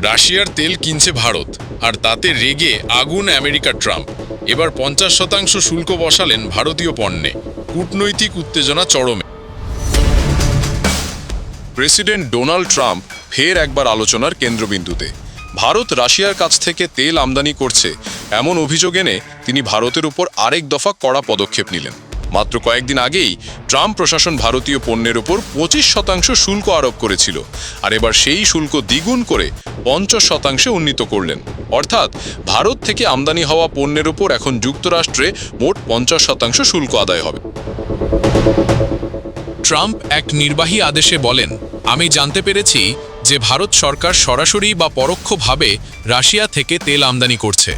রাশিয়ার তেল কিনছে ভারত, আর তাতে রেগে আগুন আমেরিকার ট্রাম্প। এবার 50% শুল্ক বসালেন ভারতীয় পণ্যে। কূটনৈতিক উত্তেজনা চরমে। প্রেসিডেন্ট ডোনাল্ড ট্রাম্প ফের একবার আলোচনার কেন্দ্রবিন্দুতে। ভারত রাশিয়ার কাছ থেকে তেল আমদানি করছে এমন অভিযোগ এনে তিনি ভারতের উপর আরেক দফা কড়া পদক্ষেপ নিলেন। মাত্র কয়েকদিন আগেই ট্রাম্প প্রশাসন ভারতীয় পণ্যের উপর 25% শুল্ক আরোপ করেছিল, আর এবার সেই শুল্ক দ্বিগুণ করে 50% উন্নীত করলেন। অর্থাৎ ভারত থেকে আমদানি হওয়া পণ্যের উপর এখন যুক্তরাষ্ট্রে মোট 50% শুল্ক আদায় হবে। ট্রাম্প এক নির্বাহী আদেশে বলেন, আমি জানতে পেরেছি যে ভারত সরকার সরাসরি বা পরোক্ষভাবে রাশিয়া থেকে তেল আমদানি করছে।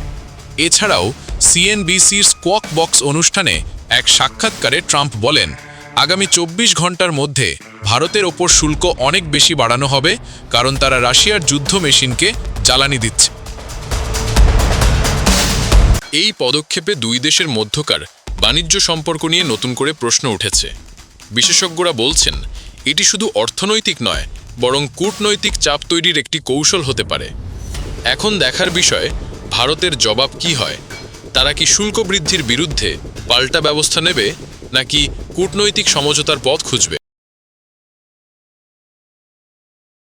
এছাড়াও সিএনবিসির স্কোয়াক বক্স অনুষ্ঠানে এক সাক্ষাৎকারে ট্রাম্প বলেন, আগামী 24 ঘন্টার মধ্যে ভারতের ওপর শুল্ক অনেক বেশি বাড়ানো হবে, কারণ তারা রাশিয়ার যুদ্ধ মেশিনকে জ্বালানি দিচ্ছে। এই পদক্ষেপে দুই দেশের মধ্যকার বাণিজ্য সম্পর্ক নিয়ে নতুন করে প্রশ্ন উঠেছে। বিশেষজ্ঞরা বলছেন, এটি শুধু অর্থনৈতিক নয়, বরং কূটনৈতিক চাপ তৈরির একটি কৌশল হতে পারে। এখন দেখার বিষয়, ভারতের জবাব কি হয়। তারা কি শুল্ক বৃদ্ধির বিরুদ্ধে পাল্টা ব্যবস্থা নেবে, নাকি কূটনৈতিক সমঝোতার পথ খুঁজবে?